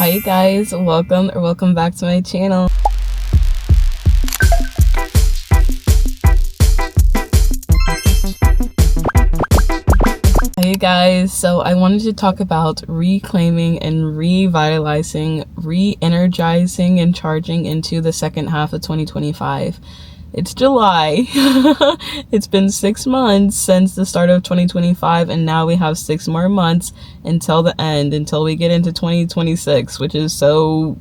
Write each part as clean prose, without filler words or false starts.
Hi guys, welcome back to my channel. Hey guys, so I wanted to talk about reclaiming and revitalizing, re-energizing and charging into the second half of 2025. It's July. It's been 6 months since the start of 2025, and now we have 6 more months until the end, until we get into 2026, which is so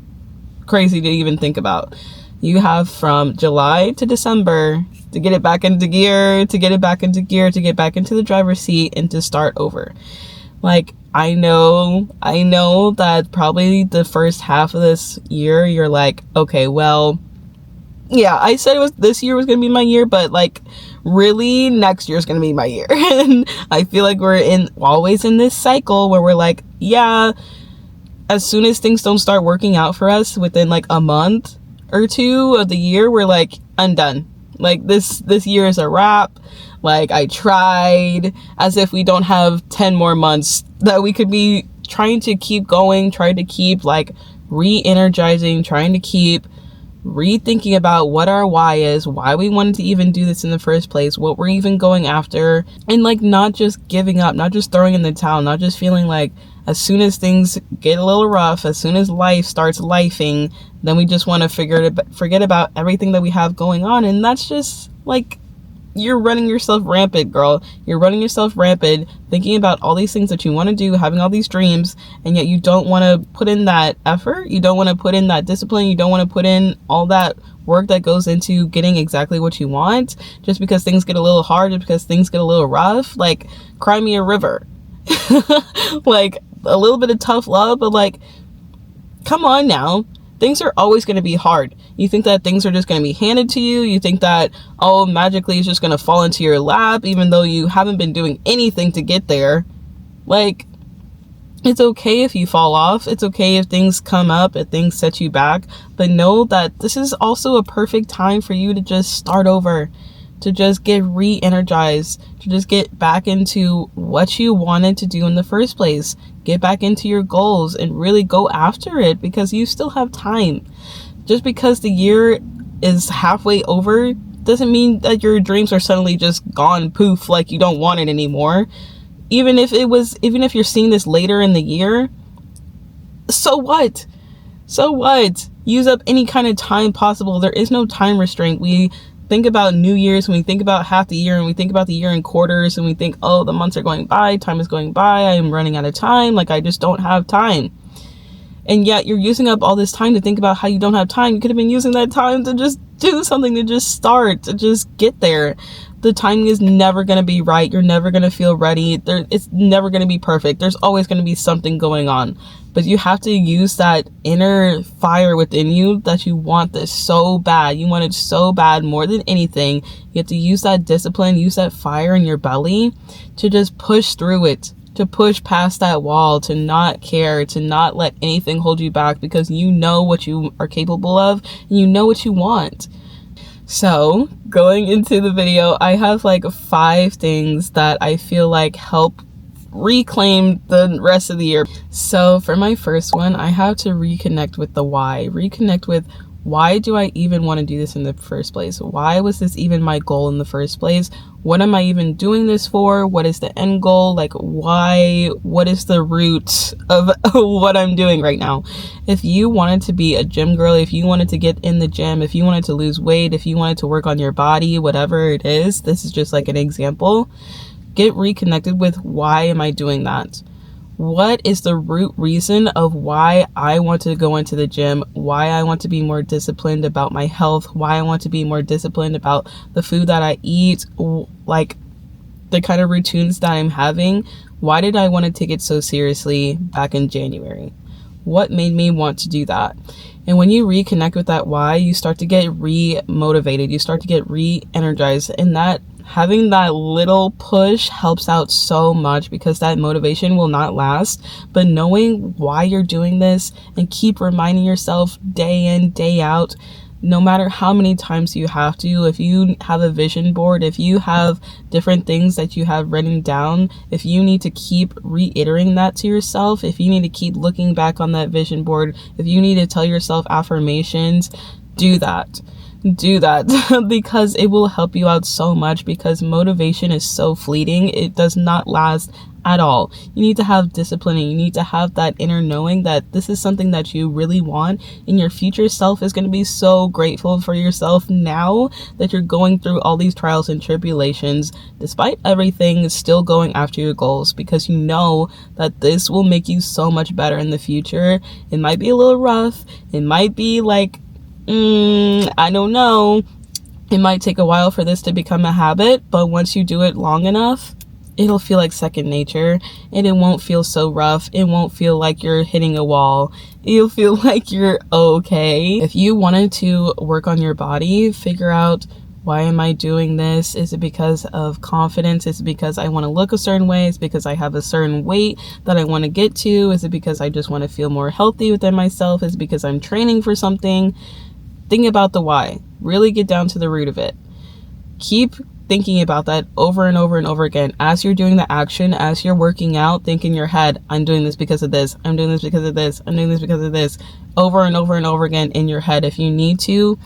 crazy to even think about. You have from July to December to get it back into gear, to get back into the driver's seat, and to start over. Like, I know that probably the first half of this year, you're like, okay, well, yeah, I said this year was going to be my year, but like, really, next year is going to be my year. And I feel like we're always in this cycle where we're like, yeah, as soon as things don't start working out for us within like a month or two of the year, we're like, I'm done. Like, this year is a wrap. Like, I tried, as if we don't have 10 more months that we could be trying to keep going, trying to keep like re-energizing, trying to keep rethinking about what our why is, why we wanted to even do this in the first place, what we're even going after, and like not just giving up, not just throwing in the towel, not just feeling like as soon as things get a little rough, as soon as life starts lifing, then we just want to forget about everything that we have going on. And that's just like, you're running yourself rampant, girl. You're running yourself rampant, thinking about all these things that you want to do, having all these dreams, and yet you don't want to put in that effort. You don't want to put in that discipline. You don't want to put in all that work that goes into getting exactly what you want, just because things get a little hard, just because things get a little rough. Like, cry me a river. Like, a little bit of tough love, but like, come on now. Things are always going to be hard. You think that things are just going to be handed to you. You think that, oh, magically it's just going to fall into your lap, even though you haven't been doing anything to get there. Like, it's okay if you fall off. It's okay if things come up, if things set you back. But know that this is also a perfect time for you to just start over, to just get re-energized, to just get back into what you wanted to do in the first place. Get back into your goals and really go after it, because you still have time. Just because the year is halfway over doesn't mean that your dreams are suddenly just gone poof, like you don't want it anymore. Even if you're seeing this later in the year, so what? Use up any kind of time possible. There is no time restraint. We think about New Year's, and we think about half the year, and we think about the year in quarters, and we think, oh, the months are going by, time is going by, I am running out of time, like I just don't have time. And yet you're using up all this time to think about how you don't have time. You could have been using that time to just do something, to just start, to just get there. The timing is never going to be right. You're never going to feel ready. It's never going to be perfect. There's always going to be something going on. But you have to use that inner fire within you that you want this so bad. You want it so bad more than anything. You have to use that discipline, use that fire in your belly to just push through it, to push past that wall, to not care, to not let anything hold you back, because you know what you are capable of and you know what you want. So, going into the video, I have like 5 things that I feel like help reclaim the rest of the year. So for my first one, I have to reconnect with the why. Reconnect with, why do I even want to do this in the first place? Why was this even my goal in the first place? What am I even doing this for? What is the end goal? Like, why? What is the root of what I'm doing right now? If you wanted to be a gym girl, if you wanted to get in the gym, if you wanted to lose weight, if you wanted to work on your body, whatever it is, this is just like an example. Get reconnected with, why am I doing that? What is the root reason of why I want to go into the gym, why I want to be more disciplined about my health, why I want to be more disciplined about the food that I eat, like the kind of routines that I'm having? Why did I want to take it so seriously back in January? What made me want to do that? And when you reconnect with that why, you start to get re-motivated, you start to get re-energized, and that having that little push helps out so much, because that motivation will not last. But knowing why you're doing this and keep reminding yourself day in, day out no matter how many times you have to, if you have a vision board, if you have different things that you have written down, if you need to keep reiterating that to yourself, if you need to keep looking back on that vision board, if you need to tell yourself affirmations, do that. Do that because it will help you out so much, because motivation is so fleeting. It does not last at all. You need to have discipline, and you need to have that inner knowing that this is something that you really want, and your future self is going to be so grateful for yourself now that you're going through all these trials and tribulations. Despite everything, still going after your goals, because you know that this will make you so much better in the future. It might be a little rough. It might be like, I don't know. It might take a while for this to become a habit, but once you do it long enough, it'll feel like second nature, and it won't feel so rough. It won't feel like you're hitting a wall. You'll feel like you're okay. If you wanted to work on your body, figure out, why am I doing this? Is it because of confidence? Is it because I want to look a certain way? Is it because I have a certain weight that I want to get to? Is it because I just want to feel more healthy within myself? Is it because I'm training for something? Think about the why. Really get down to the root of it. Keep thinking about that over and over and over again. As you're doing the action, as you're working out, think in your head, I'm doing this because of this. I'm doing this because of this. I'm doing this because of this. Over and over and over again in your head. If you need to,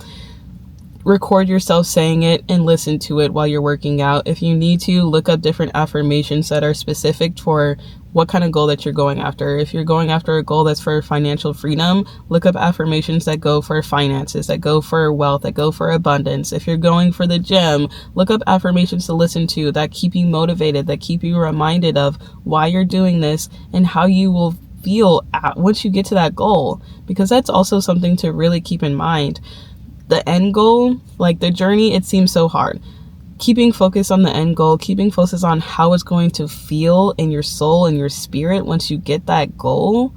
record yourself saying it and listen to it while you're working out. If you need to, look up different affirmations that are specific for what kind of goal that you're going after. If you're going after a goal that's for financial freedom, look up affirmations that go for finances, that go for wealth, that go for abundance. If you're going for the gym, look up affirmations to listen to that keep you motivated, that keep you reminded of why you're doing this and how you will feel once you get to that goal, because that's also something to really keep in mind. The end goal, like the journey, it seems so hard. Keeping focus on the end goal, keeping focus on how it's going to feel in your soul and your spirit once you get that goal.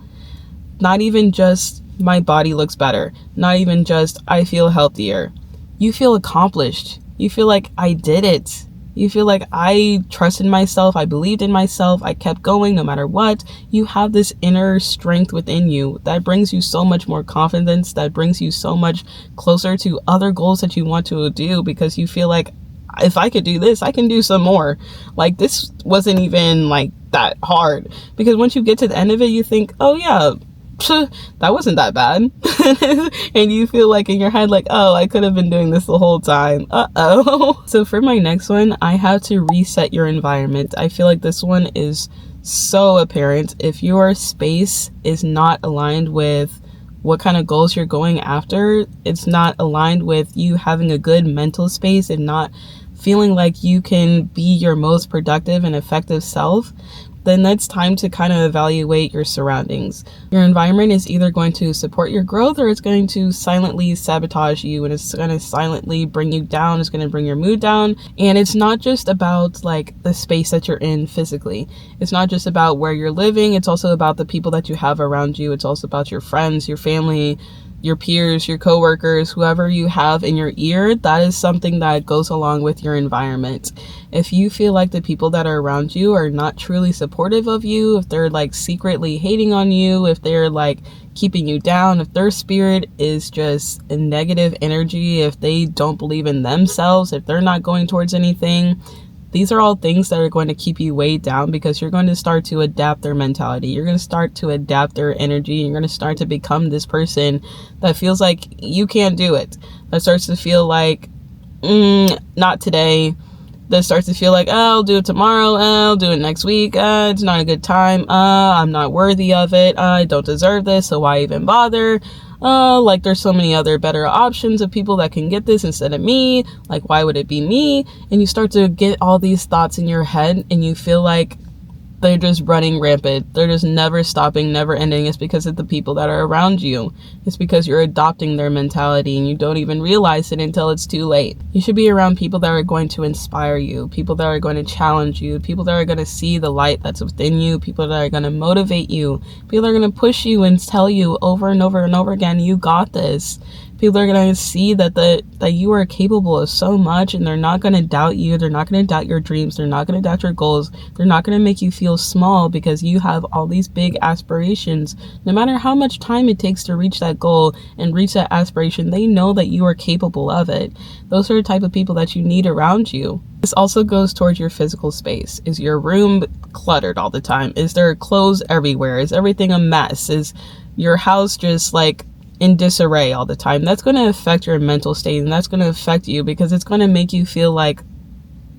Not even just my body looks better, not even just I feel healthier. You feel accomplished. You feel like I did it. You feel like I trusted myself, I believed in myself, I kept going no matter what. You have this inner strength within you that brings you so much more confidence, that brings you so much closer to other goals that you want to do, because you feel like, if I could do this, I can do some more. Like, this wasn't even like that hard. Because once you get to the end of it, you think, oh yeah, that wasn't that bad. And you feel like in your head, like, oh, I could have been doing this the whole time. So for my next one, I have to reset your environment. I feel like this one is so apparent. If your space is not aligned with what kind of goals you're going after, it's not aligned with you having a good mental space and not feeling like you can be your most productive and effective self, then it's time to kind of evaluate your surroundings. Your environment is either going to support your growth, or it's going to silently sabotage you, and it's going to silently bring you down. It's going to bring your mood down. And it's not just about like the space that you're in physically. It's not just about where you're living. It's also about the people that you have around you. It's also about your friends, your family, your peers, your coworkers, whoever you have in your ear. That is something that goes along with your environment. If you feel like the people that are around you are not truly supportive of you, if they're like secretly hating on you, if they're like keeping you down, if their spirit is just a negative energy, if they don't believe in themselves, if they're not going towards anything, these are all things that are going to keep you weighed down, because you're going to start to adapt their mentality. You're going to start to adapt their energy. You're going to start to become this person that feels like you can't do it. That starts to feel like, not today. That starts to feel like, I'll do it tomorrow. I'll do it next week. It's not a good time. I'm not worthy of it. I don't deserve this, so why even bother? Like there's so many other better options of people that can get this instead of me. Like, why would it be me? And you start to get all these thoughts in your head, and you feel like they're just running rampant. They're just never stopping, never ending. It's because of the people that are around you. It's because you're adopting their mentality, and you don't even realize it until it's too late. You should be around people that are going to inspire you, people that are going to challenge you, people that are going to see the light that's within you, people that are going to motivate you, people that are going to push you and tell you over and over and over again, you got this. People are going to see that you are capable of so much, and they're not going to doubt you. They're not going to doubt your dreams. They're not going to doubt your goals. They're not going to make you feel small because you have all these big aspirations. No matter how much time it takes to reach that goal and reach that aspiration, they know that you are capable of it. Those are the type of people that you need around you. This also goes towards your physical space. Is your room cluttered all the time? Is there clothes everywhere? Is everything a mess? Is your house just like in disarray all the time? That's going to affect your mental state, and that's going to affect you because it's going to make you feel like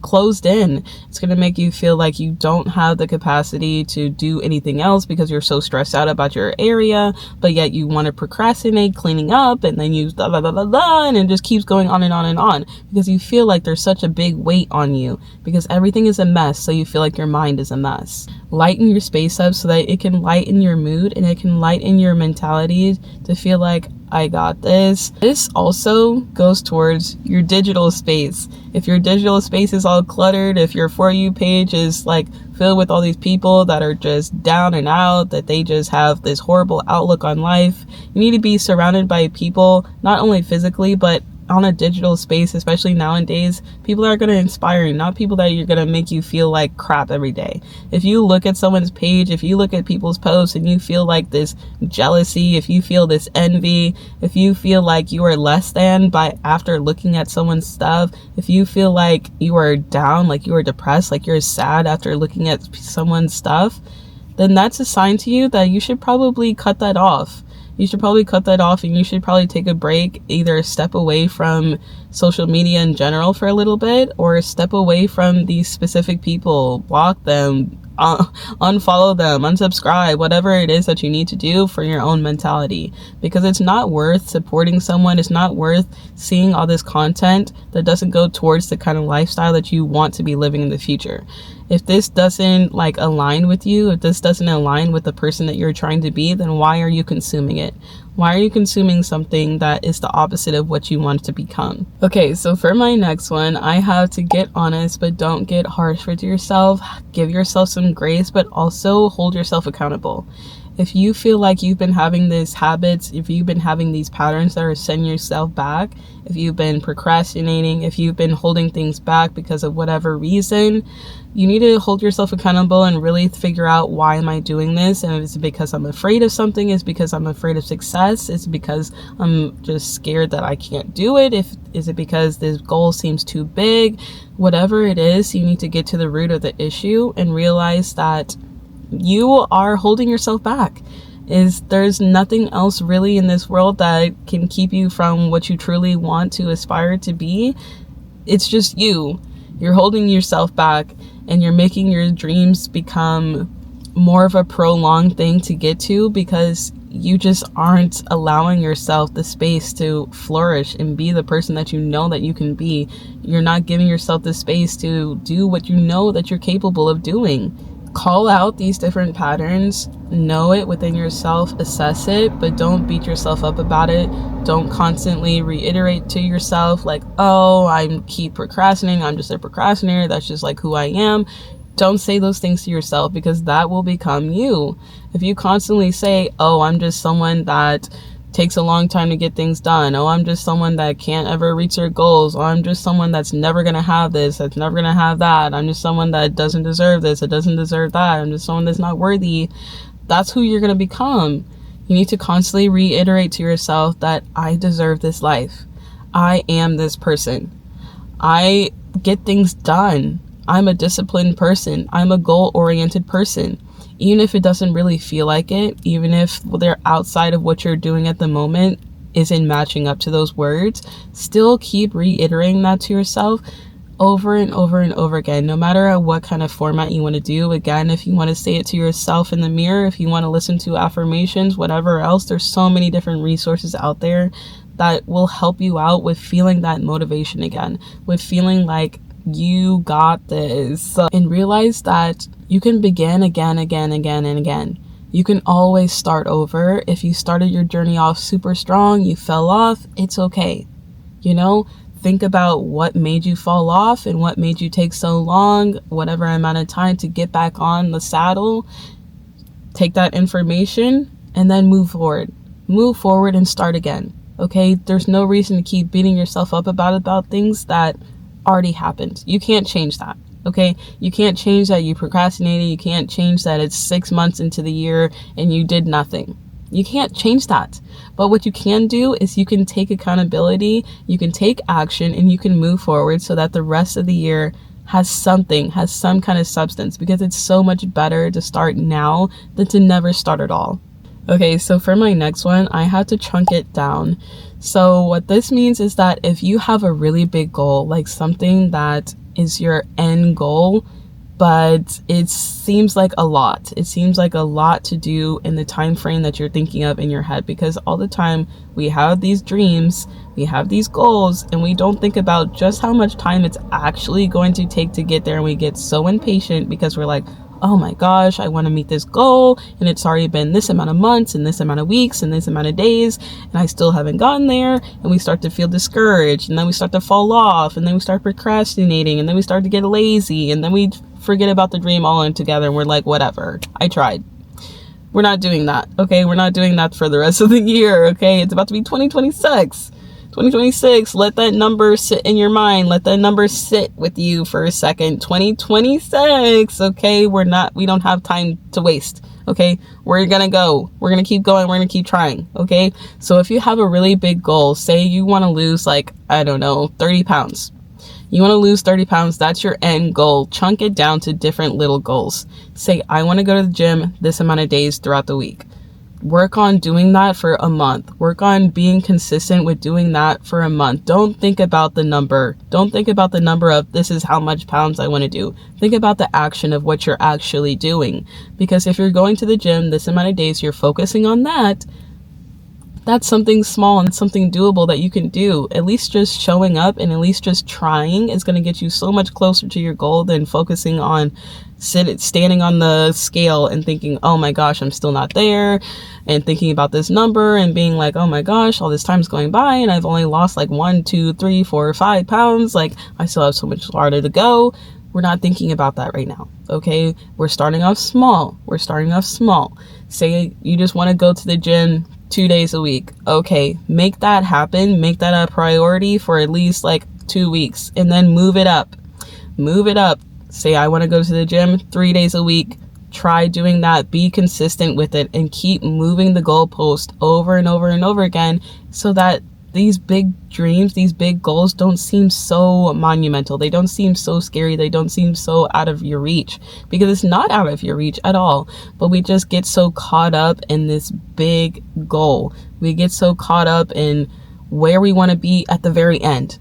closed in. It's going to make you feel like you don't have the capacity to do anything else because you're so stressed out about your area, but yet you want to procrastinate cleaning up, and then you blah, blah, blah, blah, blah, and it just keeps going on and on and on because you feel like there's such a big weight on you because everything is a mess, so you feel like your mind is a mess. Lighten your space up so that it can lighten your mood and it can lighten your mentality to feel like, I got this. This also goes towards your digital space. If your digital space is all cluttered, if your For You page is like filled with all these people that are just down and out, that they just have this horrible outlook on life, you need to be surrounded by people, not only physically, but on a digital space, especially nowadays, people are going to inspire you, not people that you're going to make you feel like crap every day. If you look at someone's page, if you look at people's posts and you feel like this jealousy, if you feel this envy, if you feel like you are less than by after looking at someone's stuff, if you feel like you are down, like you are depressed, like you're sad after looking at someone's stuff, then that's a sign to you that you should probably cut that off. You should probably cut that off, and you should probably take a break, either step away from social media in general for a little bit, or step away from these specific people, block them, unfollow them, unsubscribe, whatever it is that you need to do for your own mentality, because it's not worth supporting someone. It's not worth seeing all this content that doesn't go towards the kind of lifestyle that you want to be living in the future. If this doesn't like align with you, if this doesn't align with the person that you're trying to be, then why are you consuming it? Why are you consuming something that is the opposite of what you want to become? Okay, so for my next one, I have to get honest, but don't get harsh with yourself. Give yourself some grace, but also hold yourself accountable. If you feel like you've been having these habits, if you've been having these patterns that are setting yourself back, if you've been procrastinating, if you've been holding things back because of whatever reason, you need to hold yourself accountable and really figure out, why am I doing this? And is it because I'm afraid of something? Is it because I'm afraid of success? Is it because I'm just scared that I can't do it? Is it because this goal seems too big? Whatever it is, you need to get to the root of the issue and realize that you are holding yourself back. There's nothing else really in this world that can keep you from what you truly want to aspire to be. It's just you. You're holding yourself back, and you're making your dreams become more of a prolonged thing to get to because you just aren't allowing yourself the space to flourish and be the person that you know that you can be. You're not giving yourself the space to do what you know that you're capable of doing. Call out these different patterns, know it within yourself, assess it, but don't beat yourself up about it. Don't constantly reiterate to yourself like, oh, I keep procrastinating, I'm just a procrastinator, that's just like who I am. Don't say those things to yourself, because that will become you. If you constantly say, oh, I'm just someone that takes a long time to get things done, oh, I'm just someone that can't ever reach their goals, or I'm just someone that's never gonna have this, that's never gonna have that, I'm just someone that doesn't deserve this, that doesn't deserve that, I'm just someone that's not worthy, that's who you're gonna become. You need to constantly reiterate to yourself that I deserve this life. I am this person. I get things done. I'm a disciplined person. I'm a goal-oriented person. Even if it doesn't really feel like it, even if they're outside of what you're doing at the moment isn't matching up to those words, still keep reiterating that to yourself over and over and over again, no matter what kind of format you want to do. Again, if you want to say it to yourself in the mirror, if you want to listen to affirmations, whatever else, there's so many different resources out there that will help you out with feeling that motivation again, with feeling like you got this, and realize that you can begin again. You can always start over. If you started your journey off super strong, you fell off, it's okay. Think about what made you fall off and what made you take so long, whatever amount of time, to get back on the saddle. Take that information and then move forward and start again. Okay, there's no reason to keep beating yourself up about things that already happened. You can't change that. Okay, you can't change that you procrastinated. You can't change that it's 6 months into the year and you did nothing. You can't change that. But what you can do is you can take accountability, you can take action, and you can move forward so that the rest of the year has some kind of substance, because it's so much better to start now than to never start at all. Okay, so for my next one, I had to chunk it down. So what this means is that if you have a really big goal, like something that is your end goal, but it seems like a lot. It seems like a lot to do in the time frame that you're thinking of in your head, because all the time we have these dreams, we have these goals, and we don't think about just how much time it's actually going to take to get there, and we get so impatient because we're like, oh my gosh, I want to meet this goal, and it's already been this amount of months and this amount of weeks and this amount of days, and I still haven't gotten there. And we start to feel discouraged, and then we start to fall off, and then we start procrastinating, and then we start to get lazy, and then we forget about the dream all together, and we're like, whatever, I tried. We're not doing that. Okay, we're not doing that for the rest of the year. Okay, it's about to be 2026. 2026, let that number sit in your mind. Let that number sit with you for a second. 2026, okay? We don't have time to waste, okay? We're gonna go. We're gonna keep going. We're gonna keep trying, okay? So if you have a really big goal, say you want to lose, like, I don't know, 30 pounds. You want to lose 30 pounds, that's your end goal. Chunk it down to different little goals. Say, I want to go to the gym this amount of days throughout the week. Work on doing that for a month. Work on being consistent with doing that for a month. Don't think about the number. Don't think about the number of this is how much pounds I want to do. Think about the action of what you're actually doing. Because if you're going to the gym this amount of days, you're focusing on that. That's something small and something doable that you can do. At least just showing up and at least just trying is going to get you so much closer to your goal than focusing on standing on the scale and thinking, oh my gosh, I'm still not there, and thinking about this number and being like, oh my gosh, all this time's going by and I've only lost like 1, 2, 3, 4, 5 pounds. Like, I still have so much harder to go. We're not thinking about that right now. Okay. We're starting off small. Say you just want to go to the gym 2 days a week. Okay. Make that happen. Make that a priority for at least like 2 weeks, and then move it up. Say, I want to go to the gym 3 days a week. Try doing that. Be consistent with it and keep moving the goalpost over and over and over again, so that these big dreams, these big goals don't seem so monumental. They don't seem so scary. They don't seem so out of your reach, because it's not out of your reach at all. But we just get so caught up in this big goal. We get so caught up in where we want to be at the very end.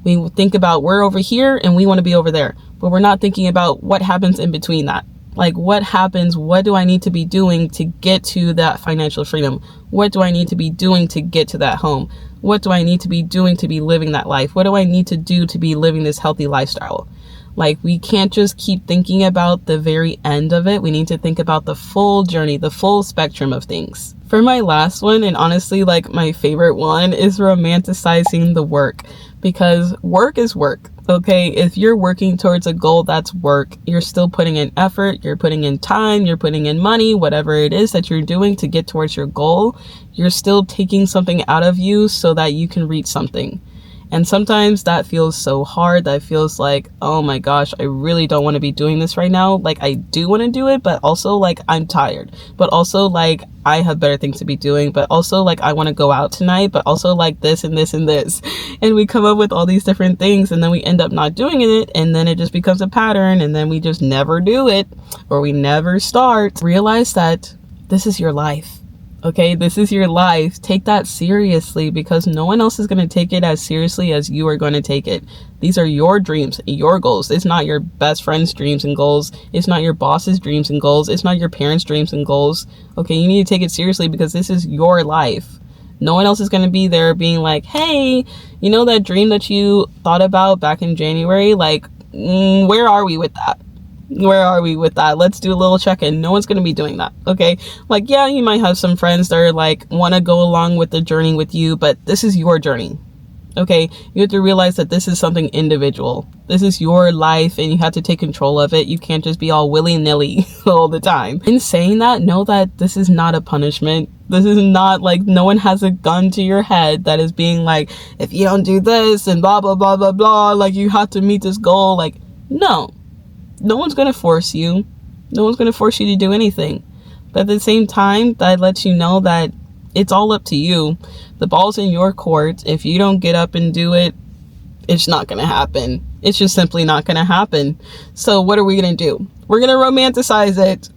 We think about we're over here and we want to be over there, but we're not thinking about what happens in between that. Like, what happens? What do I need to be doing to get to that financial freedom? What do I need to be doing to get to that home? What do I need to be doing to be living that life? What do I need to do to be living this healthy lifestyle? Like, we can't just keep thinking about the very end of it. We need to think about the full journey, the full spectrum of things. For my last one, and honestly, like my favorite one, is romanticizing the work, because work is work. Okay, if you're working towards a goal, that's work. You're still putting in effort, you're putting in time, you're putting in money, whatever it is that you're doing to get towards your goal, you're still taking something out of you so that you can reach something. And sometimes that feels so hard. That feels like, oh my gosh, I really don't want to be doing this right now. Like, I do want to do it, but also like I'm tired, but also like I have better things to be doing, but also like I want to go out tonight, but also like this and this and this. And we come up with all these different things, and then we end up not doing it, and then it just becomes a pattern, and then we just never do it, or we never start. Realize that this is your life. Okay, this is your life. Take that seriously, because no one else is going to take it as seriously as you are going to take it. These are your dreams, your goals. It's not your best friend's dreams and goals. It's not your boss's dreams and goals. It's not your parents' dreams and goals. Okay, you need to take it seriously, because this is your life. No one else is going to be there being like, hey, you know that dream that you thought about back in January? Like, where are we with that? Let's do a little check-in. No one's going to be doing that. Okay. Like, yeah, you might have some friends that are like, want to go along with the journey with you, but this is your journey. Okay, you have to realize that this is something individual. This is your life and you have to take control of it. You can't just be all willy-nilly all the time. In saying that, know that this is not a punishment. This is not like, no one has a gun to your head that is being like, if you don't do this and blah, blah, blah, blah, blah, like you have to meet this goal. Like, no one's going to force you. No one's going to force you to do anything. But at the same time, that lets you know that it's all up to you. The ball's in your court. If you don't get up and do it, it's not going to happen. It's just simply not going to happen. So what are we going to do? We're going to romanticize it.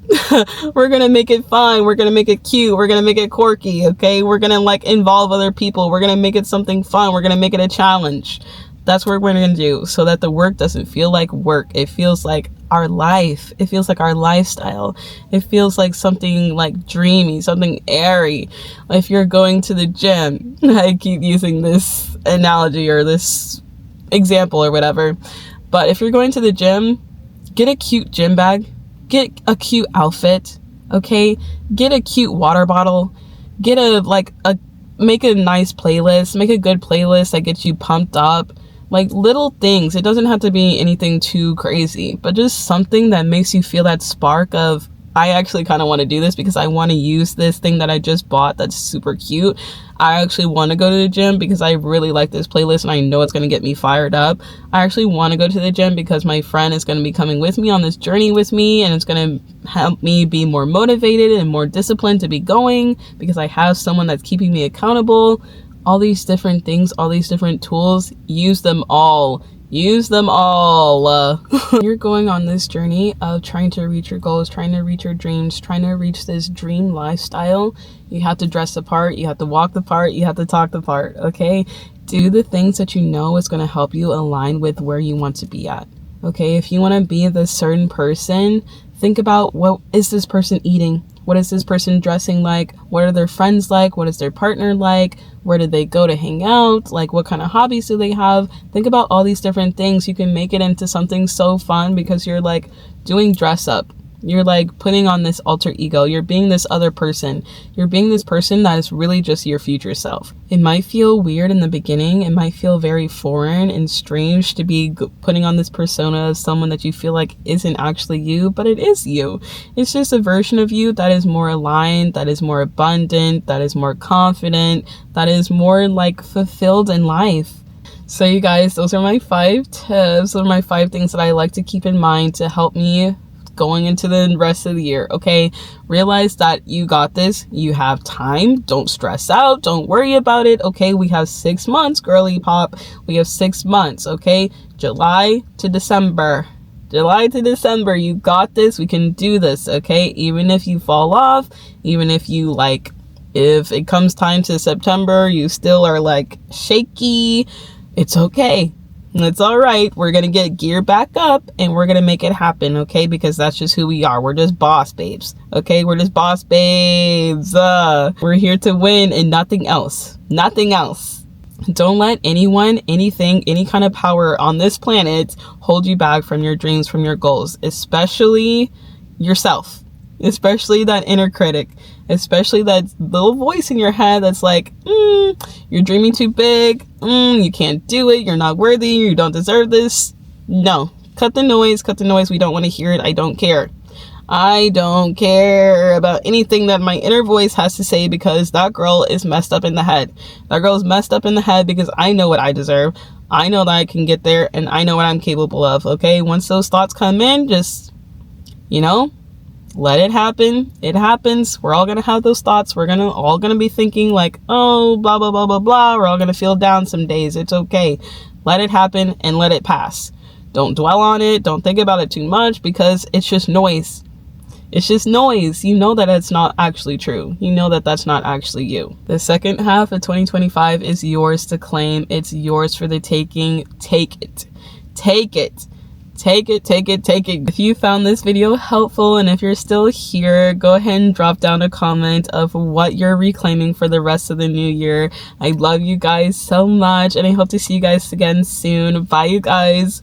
We're going to make it fun. We're going to make it cute. We're going to make it quirky. Okay. We're going to like involve other people. We're going to make it something fun. We're going to make it a challenge. That's what we're going to do, so that the work doesn't feel like work. It feels like our life. It feels like our lifestyle. It feels like something like dreamy, something airy. If you're going to the gym, I keep using this analogy or this example or whatever, but if you're going to the gym, get a cute gym bag, get a cute outfit, okay? Get a cute water bottle, make a nice playlist, make a good playlist that gets you pumped up. Like little things. It doesn't have to be anything too crazy, but just something that makes you feel that spark of, I actually kind of want to do this because I want to use this thing that I just bought that's super cute. I actually want to go to the gym because I really like this playlist and I know it's going to get me fired up. I actually want to go to the gym because my friend is going to be coming with me on this journey with me, and it's going to help me be more motivated and more disciplined to be going because I have someone that's keeping me accountable. All these different things, all these different tools, use them all. Use them all. You're going on this journey of trying to reach your goals, trying to reach your dreams, trying to reach this dream lifestyle. You have to dress the part, you have to walk the part, you have to talk the part, okay? Do the things that you know is going to help you align with where you want to be at, okay? If you want to be this certain person, think about, what is this person eating? What is this person dressing like? What are their friends like? What is their partner like? Where do they go to hang out? Like, what kind of hobbies do they have? Think about all these different things. You can make it into something so fun because you're like doing dress up. You're like putting on this alter ego. You're being this other person. You're being this person that is really just your future self. It might feel weird in the beginning. It might feel very foreign and strange to be putting on this persona of someone that you feel like isn't actually you, but it is you. It's just a version of you that is more aligned, that is more abundant, that is more confident, that is more like fulfilled in life. So you guys, those are my 5 tips. Those are my 5 things that I like to keep in mind to help me going into the rest of the year. Okay, realize that you got this. You have time. Don't stress out. Don't worry about it. Okay, we have 6 months, girly pop. We have 6 months. Okay, July to December. You got this. We can do this. Okay, even if you fall off, even if you if it comes time to September, you still are like shaky, it's okay. It's all right. We're going to get gear back up and we're going to make it happen, okay? Because that's just who we are. We're just boss babes, okay? We're just boss babes. We're here to win and nothing else. Nothing else. Don't let anyone, anything, any kind of power on this planet hold you back from your dreams, from your goals, especially yourself, especially that inner critic, especially that little voice in your head that's like, you're dreaming too big, you can't do it, you're not worthy, you don't deserve this. No, cut the noise, we don't want to hear it. I don't care about anything that my inner voice has to say, because that girl is messed up in the head. That girl is messed up in the head because I know what I deserve. I know that I can get there and I know what I'm capable of, okay? Once those thoughts come in, just, let it happen. It happens. We're all going to have those thoughts. We're all going to be thinking like, oh, blah, blah, blah, blah, blah. We're all going to feel down some days. It's okay. Let it happen and let it pass. Don't dwell on it. Don't think about it too much because it's just noise. It's just noise. You know that it's not actually true. You know that that's not actually you. The second half of 2025 is yours to claim. It's yours for the taking. Take it. Take it. Take it. If you found this video helpful and if you're still here, go ahead and drop down a comment of what you're reclaiming for the rest of the new year. I love you guys so much and I hope to see you guys again soon. Bye, you guys.